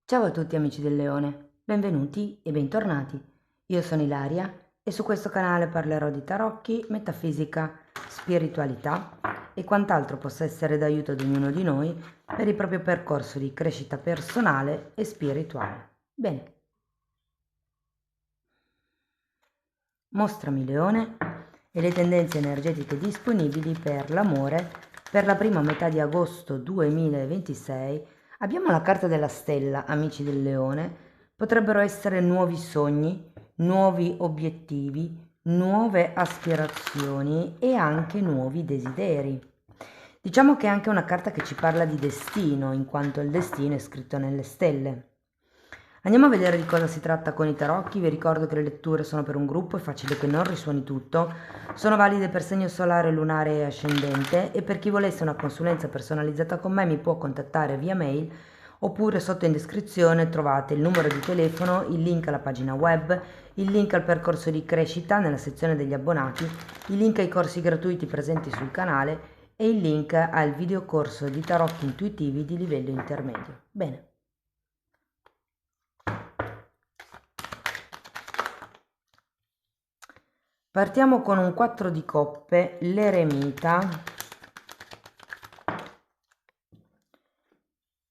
Ciao a tutti amici del Leone, benvenuti e bentornati. Io sono Ilaria e su questo canale parlerò di tarocchi, metafisica, spiritualità e quant'altro possa essere d'aiuto ad ognuno di noi per il proprio percorso di crescita personale e spirituale. Bene, mostrami Leone e le tendenze energetiche disponibili per l'amore per la prima metà di agosto 2026. Abbiamo la carta della stella, amici del Leone. Potrebbero essere nuovi sogni, nuovi obiettivi, nuove aspirazioni e anche nuovi desideri. Diciamo che è anche una carta che ci parla di destino, in quanto il destino è scritto nelle stelle. Andiamo a vedere di cosa si tratta con i tarocchi. Vi ricordo che le letture sono per un gruppo, è facile che non risuoni tutto. Sono valide per segno solare, lunare e ascendente, e per chi volesse una consulenza personalizzata con me mi può contattare via mail, oppure sotto in descrizione trovate il numero di telefono, il link alla pagina web, il link al percorso di crescita nella sezione degli abbonati, il link ai corsi gratuiti presenti sul canale e il link al videocorso di tarocchi intuitivi di livello intermedio. Bene. Partiamo con un 4 di coppe, l'eremita,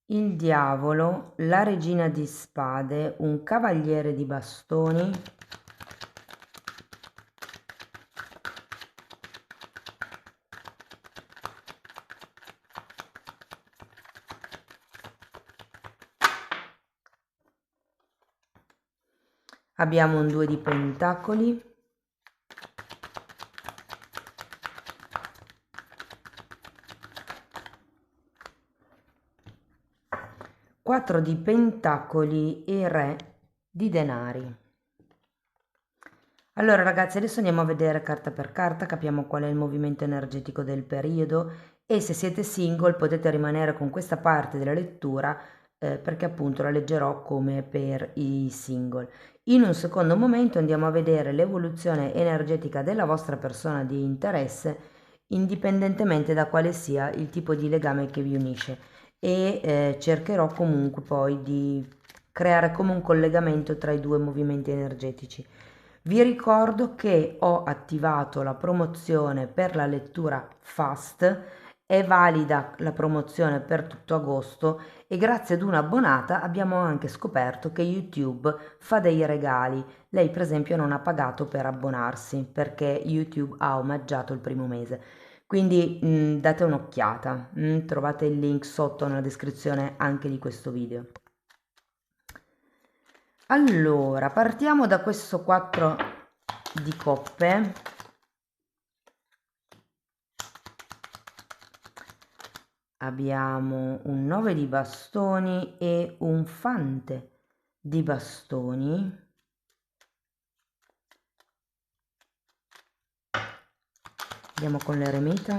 il diavolo, la regina di spade, un cavaliere di bastoni, abbiamo un 2 di pentacoli, 4 di pentacoli e re di denari. Allora ragazzi, adesso andiamo a vedere carta per carta, capiamo qual è il movimento energetico del periodo, e se siete single potete rimanere con questa parte della lettura perché appunto la leggerò come per i single. In un secondo momento andiamo a vedere l'evoluzione energetica della vostra persona di interesse, indipendentemente da quale sia il tipo di legame che vi unisce, e cercherò comunque poi di creare come un collegamento tra i due movimenti energetici. Vi ricordo che ho attivato la promozione per la lettura fast, è valida la promozione per tutto agosto, e grazie ad un'abbonata abbiamo anche scoperto che YouTube fa dei regali. Lei per esempio non ha pagato per abbonarsi perché YouTube ha omaggiato il primo mese. Quindi date un'occhiata, trovate il link sotto nella descrizione anche di questo video. Allora, partiamo da questo 4 di coppe. Abbiamo un 9 di bastoni e un fante di bastoni. Andiamo con l'eremita.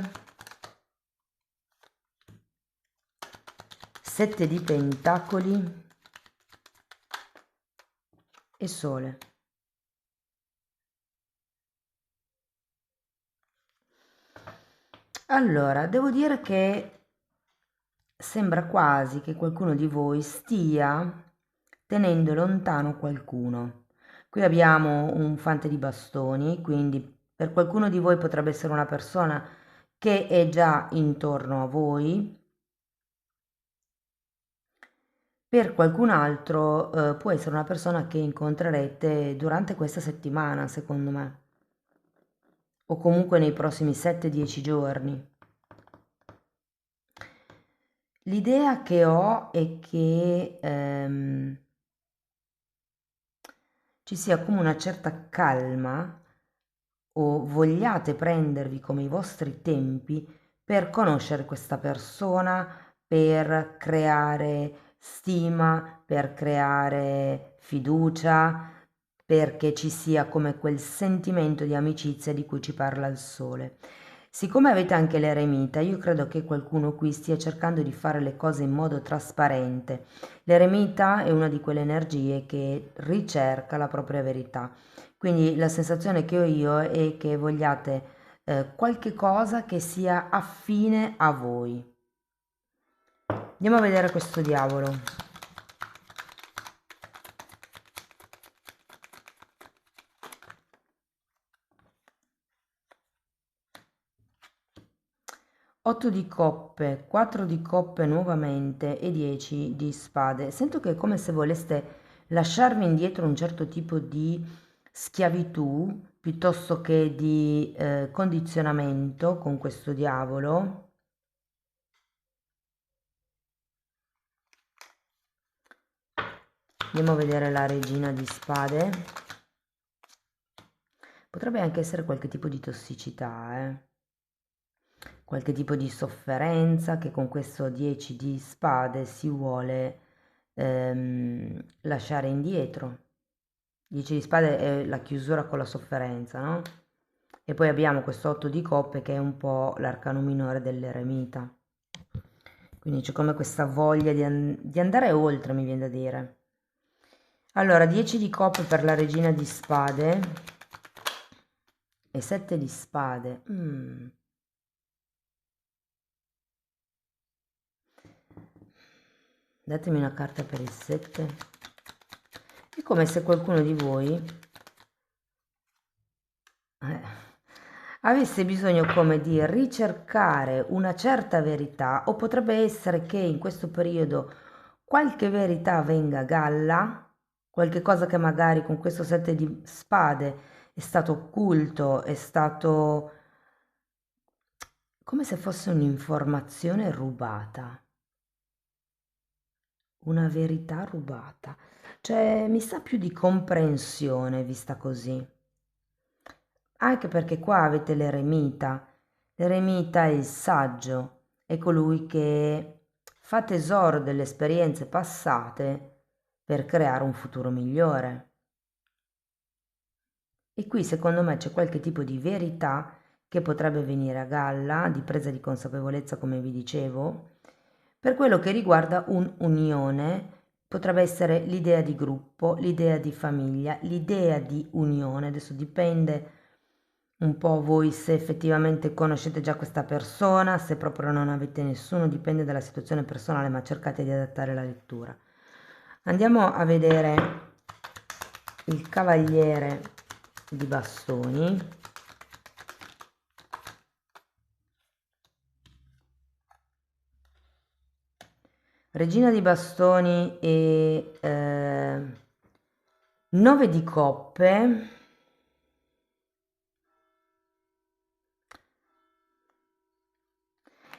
7 di pentacoli e sole. Allora, devo dire che sembra quasi che qualcuno di voi stia tenendo lontano qualcuno. Qui abbiamo un fante di bastoni, quindi per qualcuno di voi potrebbe essere una persona che è già intorno a voi. Per qualcun altro può essere una persona che incontrerete durante questa settimana, secondo me, o comunque nei prossimi 7-10 giorni. L'idea che ho è che ci sia come una certa calma, o vogliate prendervi come i vostri tempi per conoscere questa persona, per creare stima, per creare fiducia, perché ci sia come quel sentimento di amicizia di cui ci parla il sole. Siccome avete anche l'eremita, io credo che qualcuno qui stia cercando di fare le cose in modo trasparente. L'eremita è una di quelle energie che ricerca la propria verità. Quindi la sensazione che ho io è che vogliate qualche cosa che sia affine a voi. Andiamo a vedere questo diavolo. 8 di coppe, 4 di coppe nuovamente e 10 di spade. Sento che è come se voleste lasciarvi indietro un certo tipo di schiavitù piuttosto che di condizionamento con questo diavolo. Andiamo a vedere la regina di spade. Potrebbe anche essere qualche tipo di tossicità, qualche tipo di sofferenza che con questo 10 di spade si vuole lasciare indietro. 10 di spade è la chiusura con la sofferenza, no? E poi abbiamo questo 8 di coppe che è un po' l'arcano minore dell'eremita. Quindi c'è come questa voglia di andare oltre, mi viene da dire. Allora, 10 di coppe per la regina di spade e 7 di spade. Datemi una carta per il 7. È come se qualcuno di voi avesse bisogno come di ricercare una certa verità, o potrebbe essere che in questo periodo qualche verità venga a galla, qualche cosa che magari con questo 7 di spade è stato occulto, è stato come se fosse un'informazione rubata, una verità rubata. Cioè, mi sa più di comprensione vista così. Anche perché qua avete l'eremita. L'eremita è il saggio, è colui che fa tesoro delle esperienze passate per creare un futuro migliore. E qui secondo me c'è qualche tipo di verità che potrebbe venire a galla, di presa di consapevolezza come vi dicevo, per quello che riguarda un'unione, potrebbe essere l'idea di gruppo, l'idea di famiglia, l'idea di unione, adesso dipende un po' voi se effettivamente conoscete già questa persona, se proprio non avete nessuno, dipende dalla situazione personale, ma cercate di adattare la lettura. Andiamo a vedere il cavaliere di bastoni. Regina di bastoni e 9 di coppe.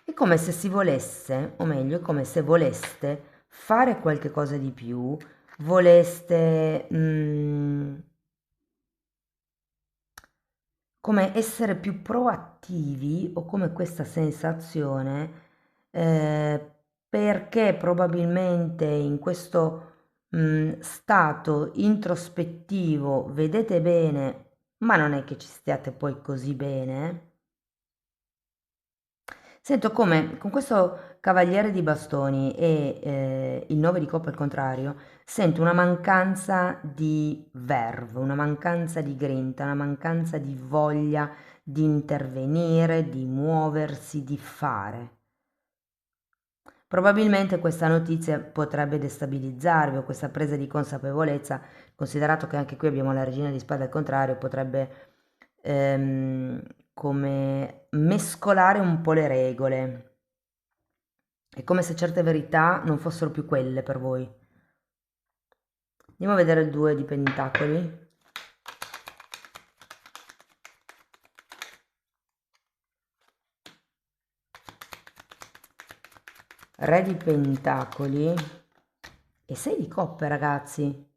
È come se si volesse, o meglio, è come se voleste fare qualche cosa di più, voleste come essere più proattivi o come questa sensazione, perché probabilmente in questo stato introspettivo vedete bene, ma non è che ci stiate poi così bene. Sento come con questo cavaliere di bastoni e il 9 di coppa al contrario, sento una mancanza di verve, una mancanza di grinta, una mancanza di voglia di intervenire, di muoversi, di fare. Probabilmente questa notizia potrebbe destabilizzarvi o questa presa di consapevolezza, considerato che anche qui abbiamo la regina di spade al contrario, potrebbe ehm, come mescolare un po' le regole. È come se certe verità non fossero più quelle per voi. Andiamo a vedere il 2 di pentacoli. Re di pentacoli e 6 di coppe, ragazzi.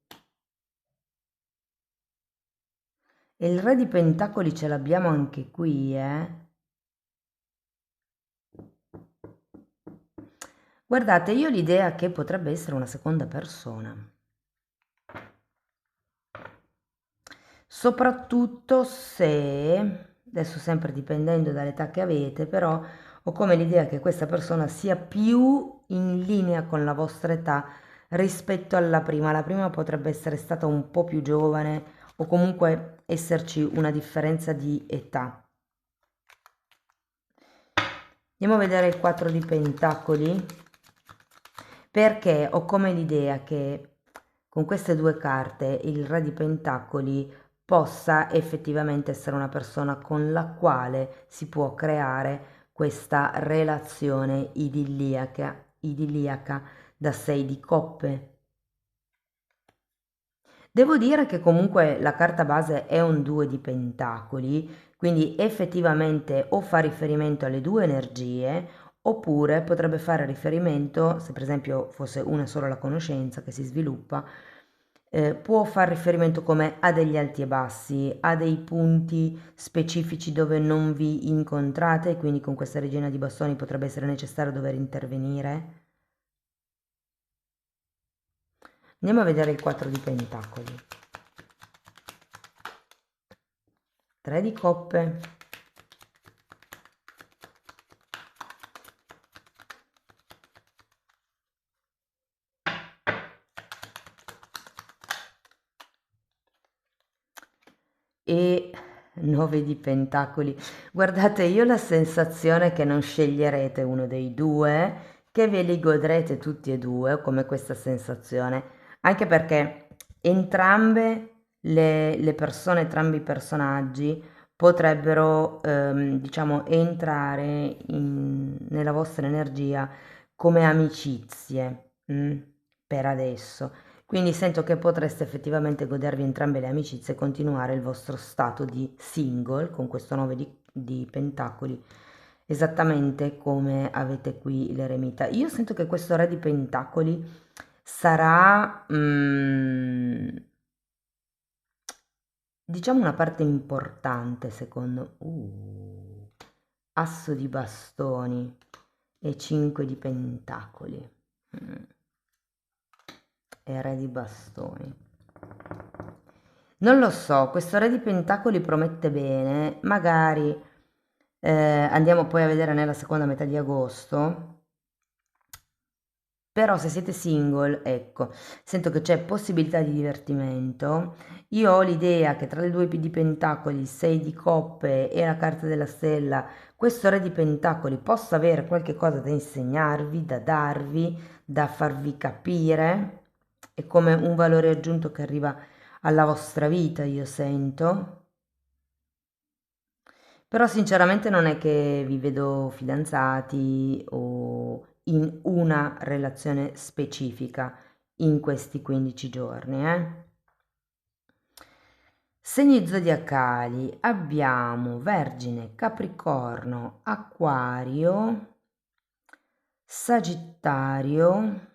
E il re di pentacoli ce l'abbiamo anche qui, eh. Guardate, io ho l'idea che potrebbe essere una seconda persona. Soprattutto se, adesso sempre dipendendo dall'età che avete, però ho come l'idea che questa persona sia più in linea con la vostra età rispetto alla prima. La prima potrebbe essere stata un po' più giovane o comunque esserci una differenza di età. Andiamo a vedere il 4 di pentacoli, perché ho come l'idea che con queste due carte il re di pentacoli possa effettivamente essere una persona con la quale si può creare questa relazione idilliaca da 6 di coppe. Devo dire che comunque la carta base è un 2 di pentacoli, quindi effettivamente o fa riferimento alle due energie, oppure potrebbe fare riferimento, se per esempio fosse una sola la conoscenza che si sviluppa, può far riferimento come a degli alti e bassi, a dei punti specifici dove non vi incontrate, quindi con questa regina di bastoni potrebbe essere necessario dover intervenire. Andiamo a vedere il 4 di pentacoli. 3 di coppe. E 9 di pentacoli. Guardate, io ho la sensazione che non sceglierete uno dei due, che ve li godrete tutti e due, ho come questa sensazione, anche perché entrambe le persone, entrambi i personaggi potrebbero, diciamo, entrare nella vostra energia come amicizie, per adesso. Quindi sento che potreste effettivamente godervi entrambe le amicizie e continuare il vostro stato di single con questo 9 di pentacoli, esattamente come avete qui l'eremita. Io sento che questo re di pentacoli sarà, diciamo, una parte importante secondo... asso di bastoni e 5 di pentacoli. E re di bastoni. Non lo so, questo re di pentacoli promette bene, magari andiamo poi a vedere nella seconda metà di agosto. Però se siete single, ecco, sento che c'è possibilità di divertimento. Io ho l'idea che tra le due di pentacoli, il 6 di coppe e la carta della stella, questo re di pentacoli possa avere qualche cosa da insegnarvi, da darvi, da farvi capire. È come un valore aggiunto che arriva alla vostra vita, io sento. Però sinceramente non è che vi vedo fidanzati o in una relazione specifica in questi 15 giorni, eh. Segni zodiacali abbiamo Vergine, Capricorno, Acquario, Sagittario,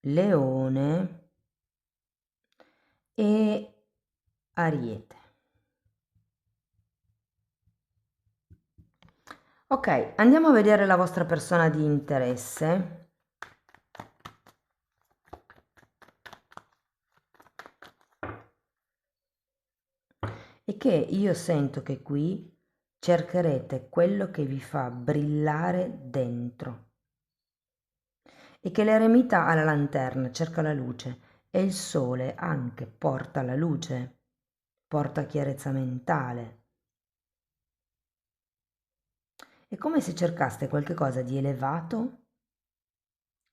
Leone e Ariete. Ok, andiamo a vedere la vostra persona di interesse. E che io sento che qui cercherete quello che vi fa brillare dentro. E che l'eremita ha la lanterna, cerca la luce, e il sole anche porta la luce, porta chiarezza mentale. È come se cercaste qualche cosa di elevato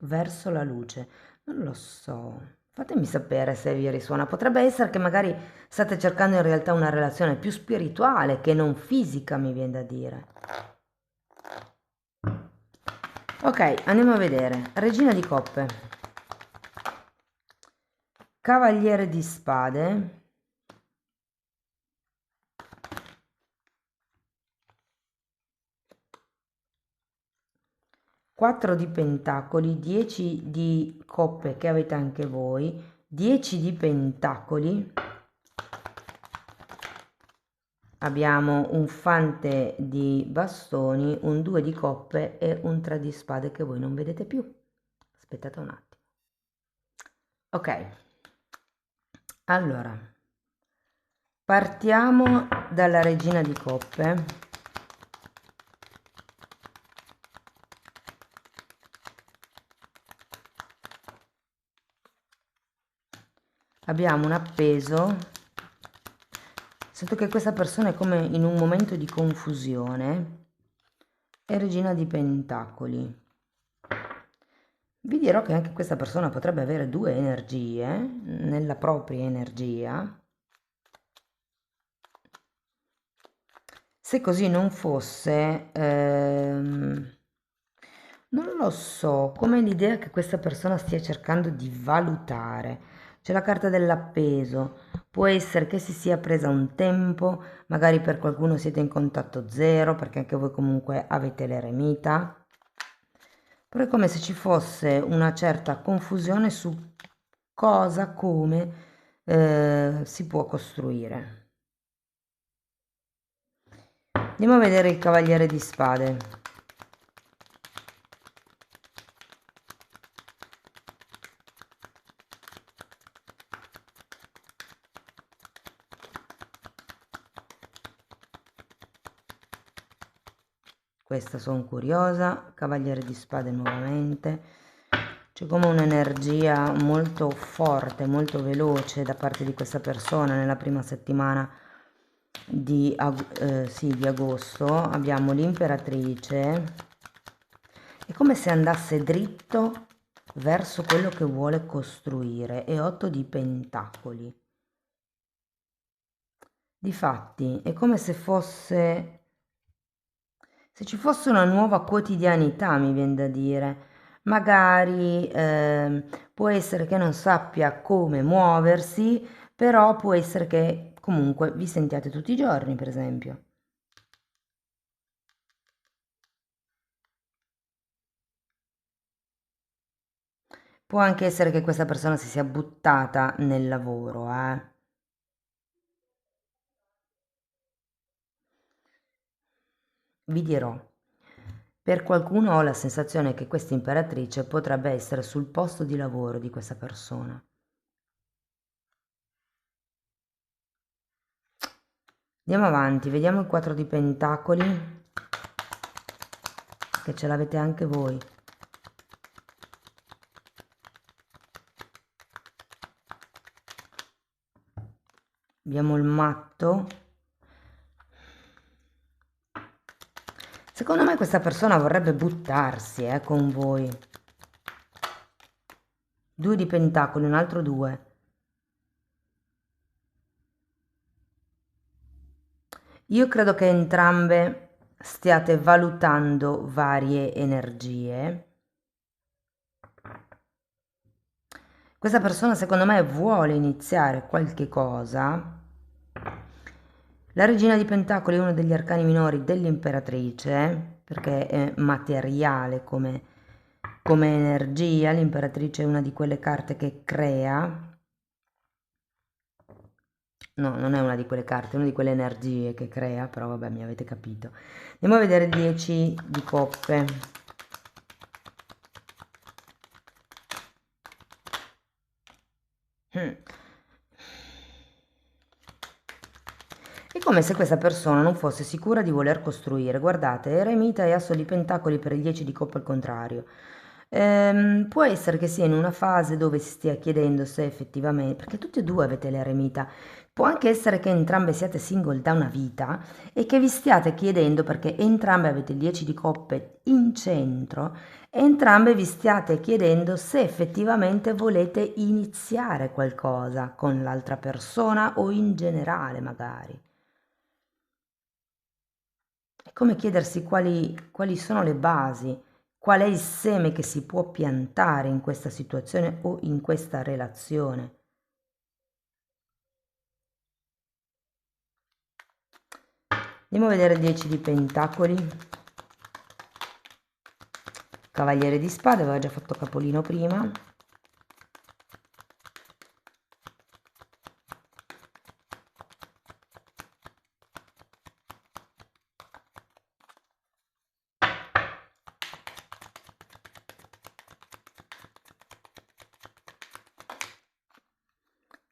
verso la luce. Non lo so. Fatemi sapere se vi risuona. Potrebbe essere che magari state cercando in realtà una relazione più spirituale che non fisica, mi viene da dire. Ok, andiamo a vedere. Regina di coppe. Cavaliere di spade. 4 di pentacoli, 10 di coppe che avete anche voi, 10 di pentacoli, abbiamo un fante di bastoni, un 2 di coppe e un 3 di spade che voi non vedete più. Aspettate un attimo. Ok, allora, partiamo dalla regina di coppe. Abbiamo un appeso. Sento che questa persona è come in un momento di confusione. E regina di pentacoli. Vi dirò che anche questa persona potrebbe avere due energie nella propria energia. Se così non fosse, non lo so, come l'idea che questa persona stia cercando di valutare. C'è la carta dell'appeso, può essere che si sia presa un tempo, magari per qualcuno siete in contatto zero, perché anche voi comunque avete l'eremita, però è come se ci fosse una certa confusione su cosa, come si può costruire. Andiamo a vedere il Cavaliere di Spade. Questa sono curiosa. Cavaliere di Spade nuovamente. C'è come un'energia molto forte, molto veloce da parte di questa persona nella prima settimana sì, di agosto. Abbiamo l'Imperatrice. È come se andasse dritto verso quello che vuole costruire. E 8 di Pentacoli. Difatti, è come se fosse, se ci fosse una nuova quotidianità, mi viene da dire. Magari può essere che non sappia come muoversi, però può essere che comunque vi sentiate tutti i giorni, per esempio. Può anche essere che questa persona si sia buttata nel lavoro, eh. Vi dirò, per qualcuno ho la sensazione che questa imperatrice potrebbe essere sul posto di lavoro di questa persona. Andiamo avanti, vediamo il 4 di Pentacoli, che ce l'avete anche voi. Abbiamo il matto. Secondo me questa persona vorrebbe buttarsi, con voi. 2 di Pentacoli, un altro 2. Io credo che entrambe stiate valutando varie energie. Questa persona secondo me vuole iniziare qualche cosa. La regina di Pentacoli è uno degli arcani minori dell'imperatrice, perché è materiale come energia. L'imperatrice è una di quelle carte che crea. No, non è una di quelle carte, è una di quelle energie che crea, però vabbè, mi avete capito. Andiamo a vedere 10 di coppe. Mm. È come se questa persona non fosse sicura di voler costruire. Guardate, eremita e asso di pentacoli per il 10 di coppa al contrario. Può essere che sia in una fase dove si stia chiedendo se effettivamente, perché tutti e due avete l'eremita, può anche essere che entrambe siate single da una vita e che vi stiate chiedendo, perché entrambe avete il 10 di coppe in centro, e entrambe vi stiate chiedendo se effettivamente volete iniziare qualcosa con l'altra persona o in generale magari. È come chiedersi quali sono le basi, qual è il seme che si può piantare in questa situazione o in questa relazione. Andiamo a vedere il 10 di Pentacoli. Cavaliere di Spade, aveva già fatto capolino prima.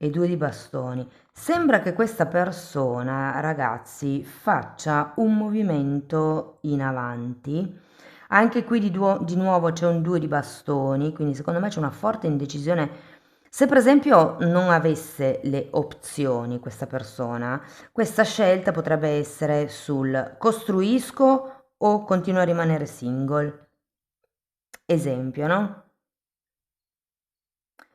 E 2 di bastoni. Sembra che questa persona, ragazzi, faccia un movimento in avanti. Anche qui di nuovo c'è un 2 di bastoni, quindi secondo me c'è una forte indecisione. Se per esempio non avesse le opzioni questa persona, questa scelta potrebbe essere sul costruisco o continuo a rimanere single. Esempio, no?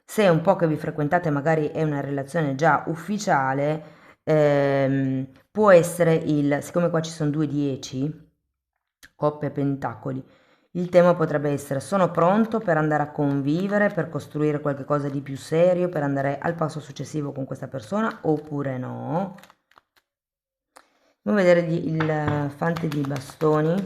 Se è un po' che vi frequentate, magari è una relazione già ufficiale, può essere siccome qua ci sono due 10, coppe e pentacoli, il tema potrebbe essere: sono pronto per andare a convivere, per costruire qualcosa di più serio, per andare al passo successivo con questa persona, oppure no. Andiamo a vedere il fante di bastoni.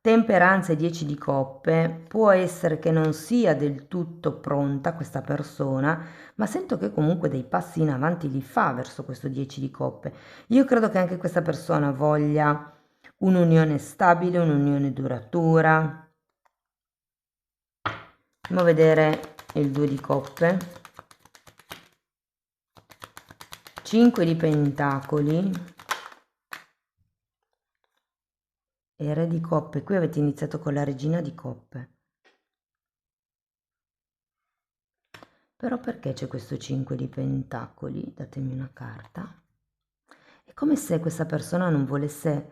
Temperanza e 10 di coppe. Può essere che non sia del tutto pronta questa persona, ma sento che comunque dei passi in avanti li fa verso questo 10 di coppe. Io credo che anche questa persona voglia un'unione stabile, un'unione duratura. Andiamo a vedere il 2 di coppe, 5 di pentacoli e re di coppe. Qui avete iniziato con la regina di coppe. Però perché c'è questo 5 di pentacoli? Datemi una carta. È come se questa persona non volesse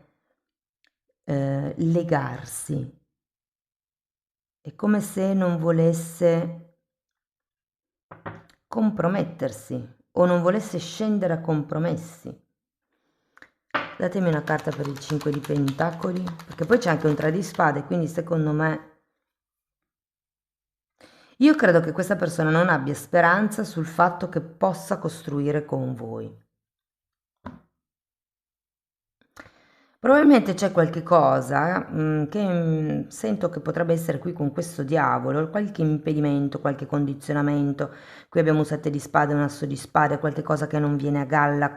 legarsi. È come se non volesse compromettersi o non volesse scendere a compromessi. Datemi una carta per il 5 di pentacoli, perché poi c'è anche un 3 di spade, quindi secondo me io credo che questa persona non abbia speranza sul fatto che possa costruire con voi. Probabilmente c'è qualche cosa che sento che potrebbe essere qui con questo diavolo, qualche impedimento, qualche condizionamento. Qui abbiamo un 7 di spade, un asso di spade, qualche cosa che non viene a galla,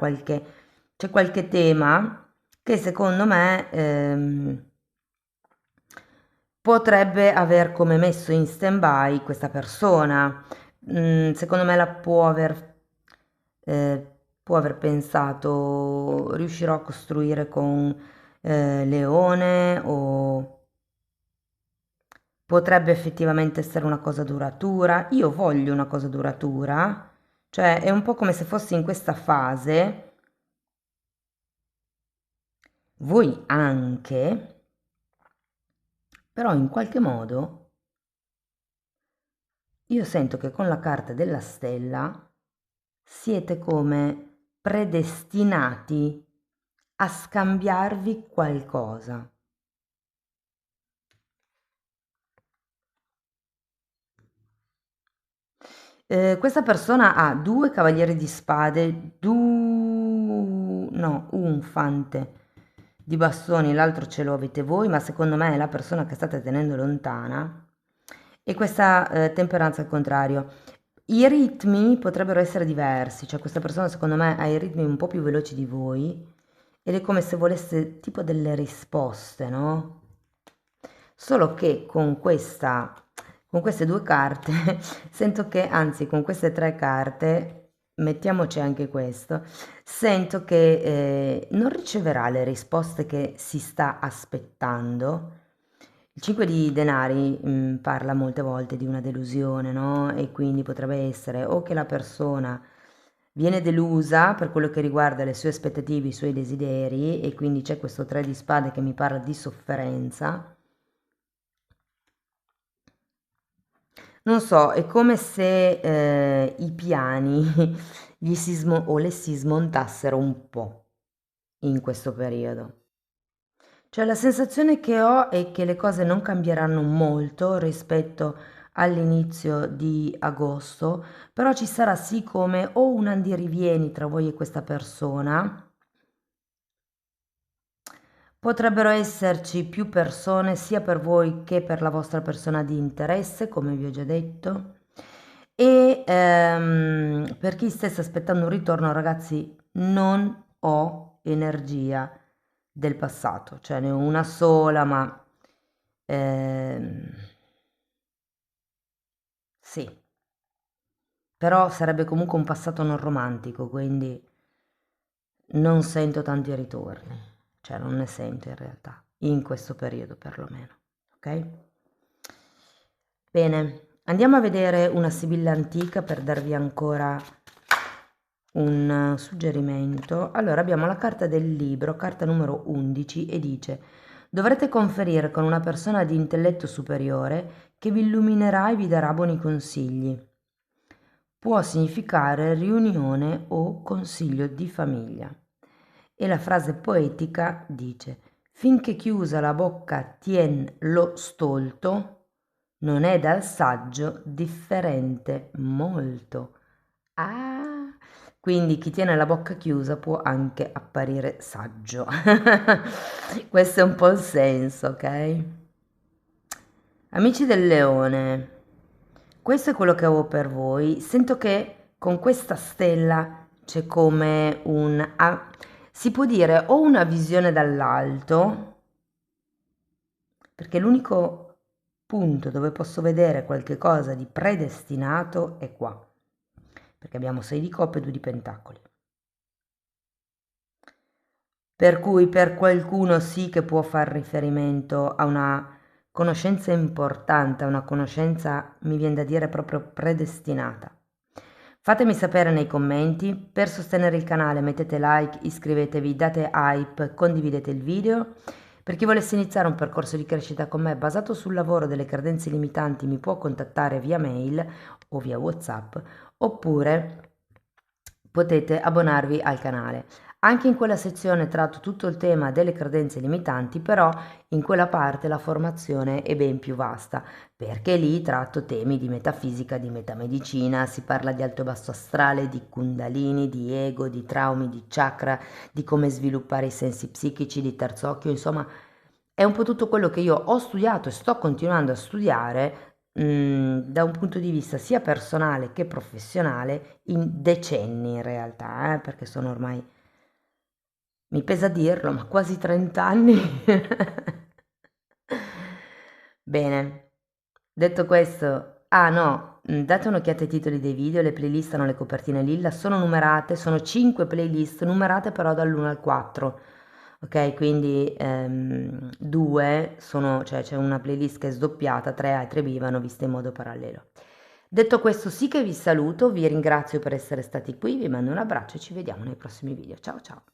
c'è qualche tema che secondo me potrebbe aver come messo in stand-by questa persona. Secondo me può aver pensato: riuscirò a costruire con Leone, o potrebbe effettivamente essere una cosa duratura. Io voglio una cosa duratura, cioè è un po' come se fossi in questa fase, voi anche, però in qualche modo io sento che con la carta della stella siete come predestinati a scambiarvi qualcosa. Questa persona ha due cavalieri di spade, no, un fante di bastoni, l'altro ce lo avete voi, ma secondo me è la persona che state tenendo lontana. E questa temperanza al contrario. I ritmi potrebbero essere diversi, cioè questa persona secondo me ha i ritmi un po' più veloci di voi ed è come se volesse tipo delle risposte, no? Solo che con queste due carte sento che, anzi con queste tre carte, mettiamoci anche questo, sento che non riceverà le risposte che si sta aspettando. Il 5 di denari parla molte volte di una delusione, no? E quindi potrebbe essere o che la persona viene delusa per quello che riguarda le sue aspettative, i suoi desideri, e quindi c'è questo 3 di spade che mi parla di sofferenza. Non so, è come se i piani o le si smontassero un po' in questo periodo. Cioè la sensazione che ho è che le cose non cambieranno molto rispetto all'inizio di agosto, però ci sarà sì come o un andirivieni tra voi e questa persona. Potrebbero esserci più persone sia per voi che per la vostra persona di interesse, come vi ho già detto. E per chi stesse aspettando un ritorno, ragazzi, non ho energia del passato, cioè ne ho una sola, ma ehm, sì, però sarebbe comunque un passato non romantico, quindi non sento tanti ritorni, cioè non ne sento in realtà, in questo periodo perlomeno, ok? Bene, andiamo a vedere una sibilla antica per darvi ancora un suggerimento. Allora abbiamo la carta del libro, carta numero 11, e dice: dovrete conferire con una persona di intelletto superiore che vi illuminerà e vi darà buoni consigli. può significare riunione o consiglio di famiglia. E la frase poetica dice: finché chiusa la bocca tien lo stolto, non è dal saggio differente molto. Ah, quindi chi tiene la bocca chiusa può anche apparire saggio. Questo è un po' il senso, ok? Amici del leone, questo è quello che avevo per voi. Sento che con questa stella c'è come si può dire o una visione dall'alto, perché l'unico punto dove posso vedere qualche cosa di predestinato è qua, perché abbiamo 6 di coppe e 2 di pentacoli. Per cui per qualcuno sì che può far riferimento a una conoscenza importante, a una conoscenza, mi viene da dire, proprio predestinata. Fatemi sapere nei commenti, per sostenere il canale mettete like, iscrivetevi, date hype, condividete il video. Per chi volesse iniziare un percorso di crescita con me basato sul lavoro delle credenze limitanti mi può contattare via mail o via WhatsApp, oppure potete abbonarvi al canale. Anche in quella sezione tratto tutto il tema delle credenze limitanti, però in quella parte la formazione è ben più vasta, perché lì tratto temi di metafisica, di metamedicina, si parla di alto e basso astrale, di kundalini, di ego, di traumi, di chakra, di come sviluppare i sensi psichici, di terzo occhio, insomma è un po' tutto quello che io ho studiato e sto continuando a studiare da un punto di vista sia personale che professionale in decenni in realtà, perché sono ormai, mi pesa dirlo, ma quasi 30 anni. Bene, detto questo, ah no, date un'occhiata ai titoli dei video, le playlist hanno le copertine lilla, sono numerate, sono 5 playlist numerate però dall'1 al 4. Ok, quindi 2 sono, cioè c'è una playlist che è sdoppiata, 3 A e 3 B vanno viste in modo parallelo. Detto questo, sì che vi saluto, vi ringrazio per essere stati qui, vi mando un abbraccio e ci vediamo nei prossimi video. Ciao ciao!